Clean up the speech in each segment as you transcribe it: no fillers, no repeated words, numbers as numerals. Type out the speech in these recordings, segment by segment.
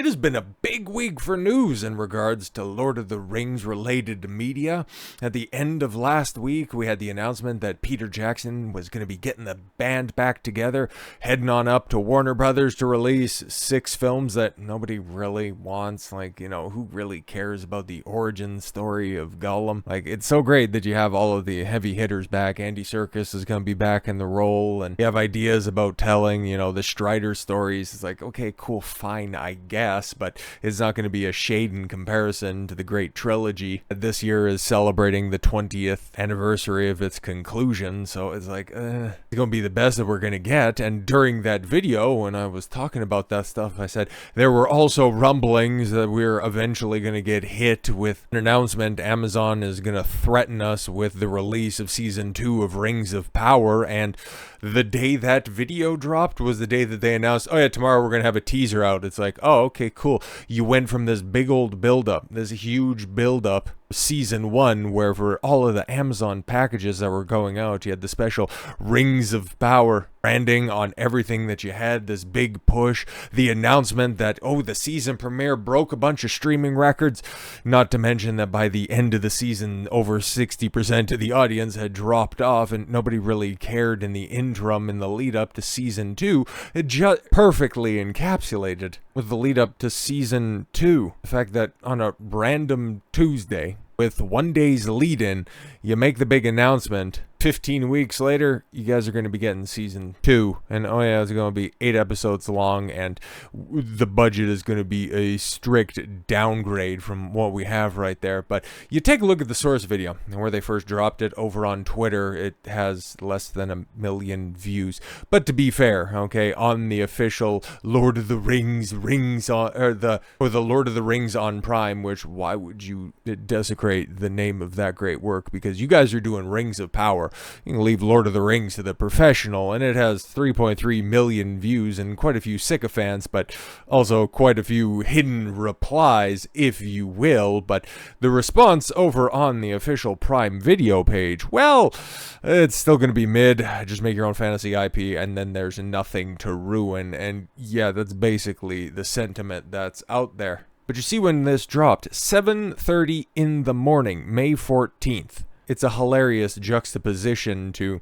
It has been a big week for news in regards to Lord of the Rings related media. At the end of last week, we had the announcement that Peter Jackson was going to be getting the band back together, heading on up to Warner Brothers to release 6 films that nobody really wants. Like, who really cares about the origin story of Gollum? Like, it's so great that you have all of the heavy hitters back. Andy Serkis is going to be back in the role, and you have ideas about telling, the Strider stories. It's like, okay, cool, fine, I guess. But it's not going to be a shade in comparison to the great trilogy. This year is celebrating the 20th anniversary of its conclusion, so it's like, it's going to be the best that we're going to get. And during that video, when I was talking about that stuff, I said there were also rumblings that we're eventually going to get hit with an announcement. Amazon is going to threaten us with the release of Season 2 of Rings of Power, and the day that video dropped was the day that they announced, oh yeah, tomorrow we're going to have a teaser out. It's like, oh, okay, cool. You went from this big old build-up, this huge build-up, Season 1, where for all of the Amazon packages that were going out, you had the special Rings of Power branding on everything that you had, this big push, the announcement that, oh, the season premiere broke a bunch of streaming records, not to mention that by the end of the season, over 60% of the audience had dropped off, and nobody really cared in the interim in the lead up to Season 2. It just perfectly encapsulated with the lead up to Season 2. The fact that on a random Tuesday, with one day's lead-in, you make the big announcement. 15 weeks later, you guys are going to be getting Season 2. And oh yeah, it's going to be 8 episodes long, and the budget is going to be a strict downgrade from what we have right there. But you take a look at the source video, and where they first dropped it over on Twitter, it has less than 1 million views. But to be fair, okay, on the official Lord of the Rings on, or the Lord of the Rings on Prime, which why would you desecrate the name of that great work? Because you guys are doing Rings of Power. You can leave Lord of the Rings to the professional, and it has 3.3 million views and quite a few sycophants, but also quite a few hidden replies, if you will. But the response over on the official Prime Video page, well, it's still going to be mid. Just make your own fantasy IP, and then there's nothing to ruin. And yeah, that's basically the sentiment that's out there. But you see, when this dropped, 7:30 in the morning, May 14th. It's a hilarious juxtaposition to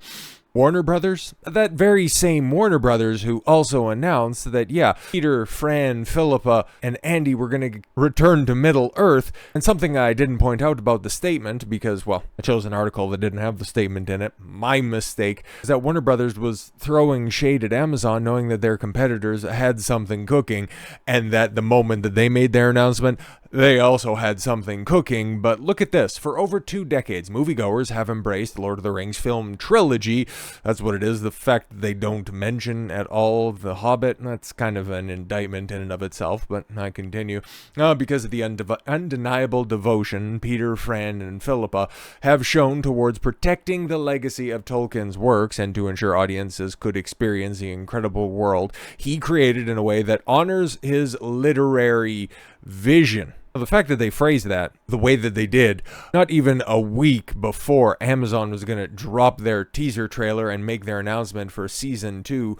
Warner Brothers. That very same Warner Brothers who also announced that, yeah, Peter, Fran, Philippa, and Andy were going to return to Middle Earth. And something I didn't point out about the statement, because, well, I chose an article that didn't have the statement in it. My mistake is that Warner Brothers was throwing shade at Amazon, knowing that their competitors had something cooking, and that the moment that they made their announcement, they also had something cooking. But look at this. For over 2 decades, moviegoers have embraced Lord of the Rings film trilogy. That's what it is. The fact that they don't mention at all The Hobbit, that's kind of an indictment in and of itself, but I continue. Because of the undeniable devotion Peter, Fran, and Philippa have shown towards protecting the legacy of Tolkien's works and to ensure audiences could experience the incredible world he created in a way that honors his literary vision. The fact that they phrased that the way that they did, not even a week before Amazon was going to drop their teaser trailer and make their announcement for Season 2,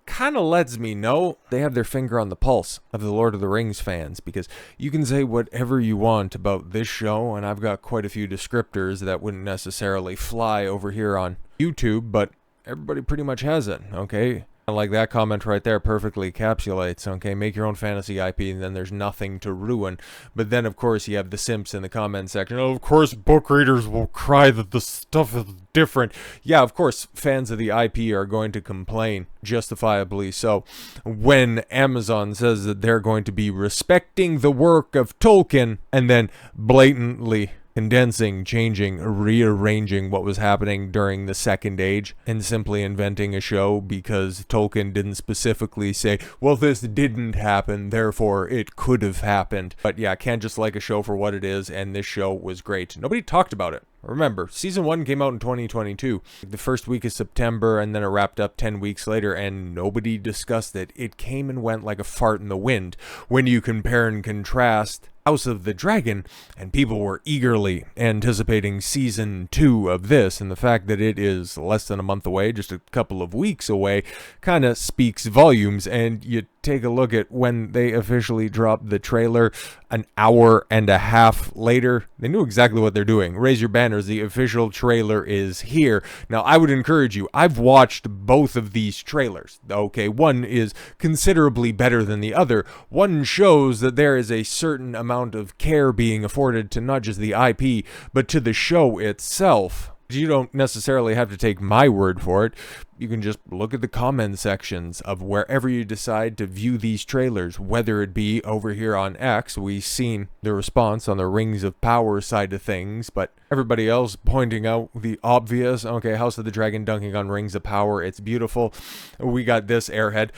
kind of lets me know they have their finger on the pulse of the Lord of the Rings fans, because you can say whatever you want about this show, and I've got quite a few descriptors that wouldn't necessarily fly over here on YouTube, but everybody pretty much has it, okay? Like that comment right there perfectly encapsulates, okay, make your own fantasy IP and then there's nothing to ruin. But then, of course, you have the simps in the comment section. Oh, of course, book readers will cry that the stuff is different. Yeah, of course, fans of the IP are going to complain, justifiably so, when Amazon says that they're going to be respecting the work of Tolkien and then blatantly condensing, changing, rearranging what was happening during the Second Age and simply inventing a show because Tolkien didn't specifically say, well, this didn't happen, therefore it could have happened. But yeah, can't just like a show for what it is, and this show was great. Nobody talked about it. Remember, Season 1 came out in 2022, the first week of September, and then it wrapped up 10 weeks later, and nobody discussed it. It came and went like a fart in the wind. When you compare and contrast House of the Dragon, and people were eagerly anticipating Season 2 of this, and the fact that it is less than a month away, just a couple of weeks away, kind of speaks volumes. And you take a look at when they officially dropped the trailer an hour and a half later. They knew exactly what they're doing. Raise your banners. The official trailer is here. Now, I would encourage you. I've watched both of these trailers. Okay, one is considerably better than the other. One shows that there is a certain amount of care being afforded to not just the IP, but to the show itself. You don't necessarily have to take my word for it. You can just look at the comment sections of wherever you decide to view these trailers, whether it be over here on X. We've seen the response on the Rings of Power side of things, but everybody else pointing out the obvious. Okay, House of the Dragon dunking on Rings of Power. It's beautiful. We got this Airhead.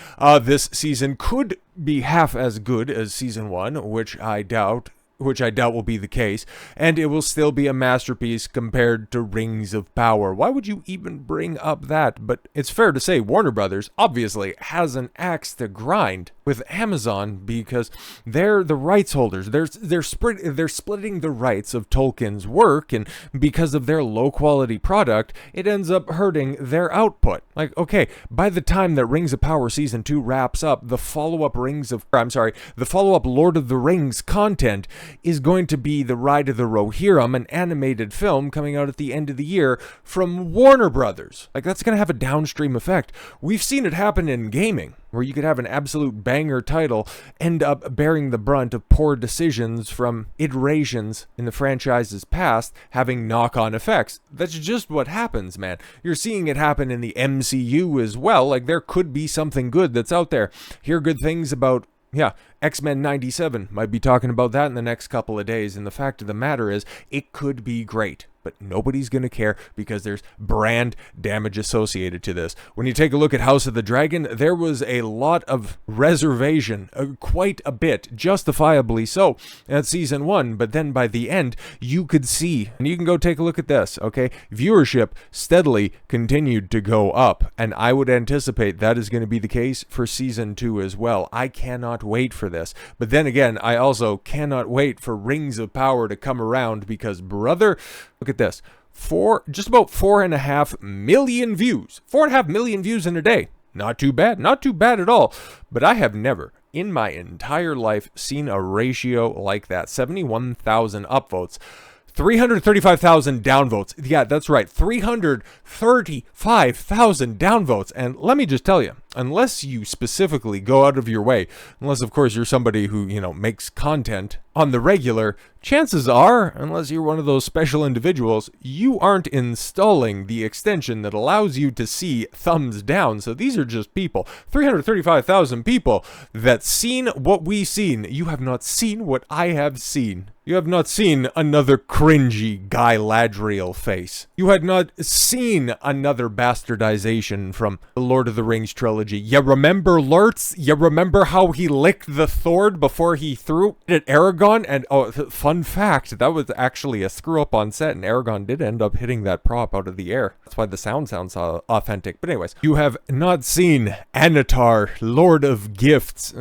This season could be half as good as season 1, which I doubt will be the case, and it will still be a masterpiece compared to Rings of Power. Why would you even bring up that? But it's fair to say Warner Brothers obviously has an axe to grind with Amazon because they're the rights holders. They're splitting the rights of Tolkien's work, and because of their low quality product, it ends up hurting their output. Like, okay, by the time that Rings of Power season 2 wraps up, the follow-up Lord of the Rings content is going to be The Ride of the Rohirrim, an animated film coming out at the end of the year from Warner Brothers. Like, that's going to have a downstream effect. We've seen it happen in gaming, where you could have an absolute banger title end up bearing the brunt of poor decisions from iterations in the franchise's past having knock-on effects. That's just what happens, man. You're seeing it happen in the MCU as well. Like, there could be something good that's out there. Hear good things about X-Men 97. Might be talking about that in the next couple of days, and the fact of the matter is, it could be great. But nobody's going to care because there's brand damage associated to this. When you take a look at House of the Dragon, there was a lot of reservation, quite a bit, justifiably so, at season 1. But then by the end, you could see, and you can go take a look at this, okay? Viewership steadily continued to go up, and I would anticipate that is going to be the case for season 2 as well. I cannot wait for this. But then again, I also cannot wait for Rings of Power to come around because, brother, look at this. Just about 4.5 million views. 4.5 million views in a day. Not too bad. Not too bad at all. But I have never, in my entire life, seen a ratio like that. 71,000 upvotes. 335,000 downvotes. Yeah, that's right. 335,000 downvotes. And let me just tell you, unless you specifically go out of your way, unless of course you're somebody who, makes content on the regular, chances are, unless you're one of those special individuals, you aren't installing the extension that allows you to see thumbs down. So these are just people. 335,000 people that seen what we've seen. You have not seen what I have seen. You have not seen another cringy Guy Ladriel face. You had not seen another bastardization from the Lord of the Rings trilogy. You remember Lurtz? You remember how he licked the Thord before he threw it at Aragorn? And fun fact, that was actually a screw up on set, and Aragorn did end up hitting that prop out of the air. That's why the sound sounds authentic. But anyways, you have not seen Anatar, Lord of Gifts,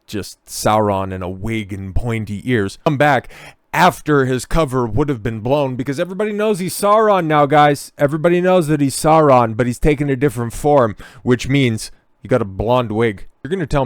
just Sauron in a wig and pointy ears, come back after his cover would have been blown, because everybody knows he's Sauron now, guys. Everybody knows that he's Sauron, but he's taken a different form, which means you got a blonde wig. You're going to tell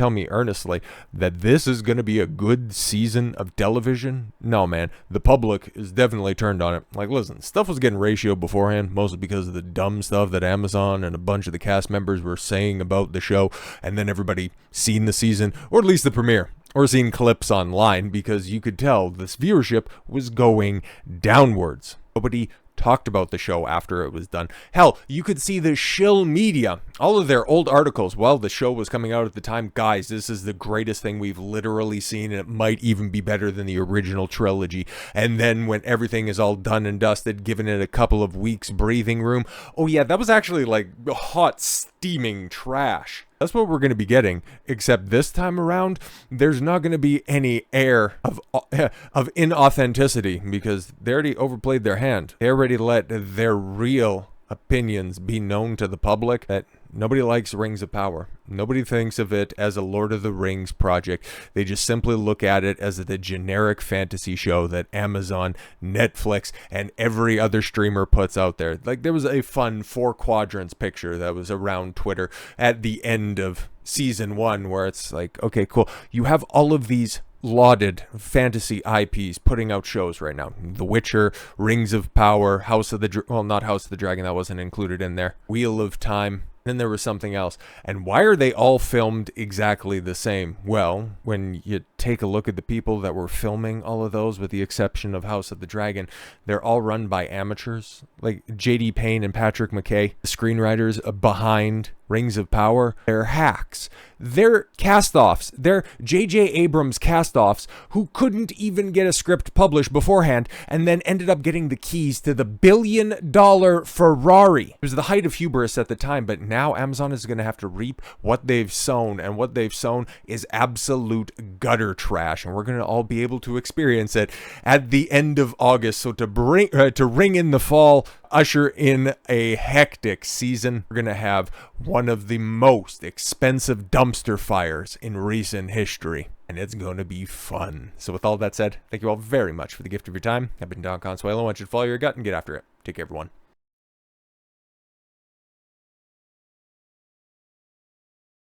me earnestly that this is going to be a good season of television? No, man. The public is definitely turned on it. Like, listen, stuff was getting ratioed beforehand, mostly because of the dumb stuff that Amazon and a bunch of the cast members were saying about the show, and then everybody seen the season, or at least the premiere, or seen clips online, because you could tell this viewership was going downwards. Nobody talked about the show after it was done. Hell, you could see the shill media, all of their old articles while the show was coming out at the time. Guys, this is the greatest thing we've literally seen, and it might even be better than the original trilogy. And then when everything is all done and dusted, giving it a couple of weeks breathing room, oh yeah, that was actually like hot, steaming trash. That's what we're going to be getting, except this time around, there's not going to be any air of inauthenticity, because they already overplayed their hand. They already let their real opinions be known to the public, that Nobody likes Rings of Power. Nobody thinks of it as a Lord of the Rings project. They just simply look at it as the generic fantasy show that Amazon, Netflix, and every other streamer puts out there. Like, there was a fun 4 quadrants picture that was around Twitter at the end of season 1 where it's like, okay, cool. You have all of these lauded fantasy IPs putting out shows right now. The Witcher, Rings of Power, House of the... well, not House of the Dragon. That wasn't included in there. Wheel of Time. Then there was something else. And why are they all filmed exactly the same? Well, when you take a look at the people that were filming all of those, with the exception of House of the Dragon, they're all run by amateurs. Like J.D. Payne and Patrick McKay, the screenwriters behind Rings of Power, they're hacks. They're cast-offs. They're J.J. Abrams cast-offs who couldn't even get a script published beforehand and then ended up getting the keys to the billion-dollar Ferrari. It was the height of hubris at the time, but now Amazon is going to have to reap what they've sown, and what they've sown is absolute gutter trash, and we're going to all be able to experience it at the end of August. So to ring in the fall, usher in a hectic season, we're going to have one of the most expensive dumpster fires in recent history, and it's going to be fun. So with all that said, thank you all very much for the gift of your time. I've been Don Consuelo. I want you to follow your gut and get after it. Take care, everyone.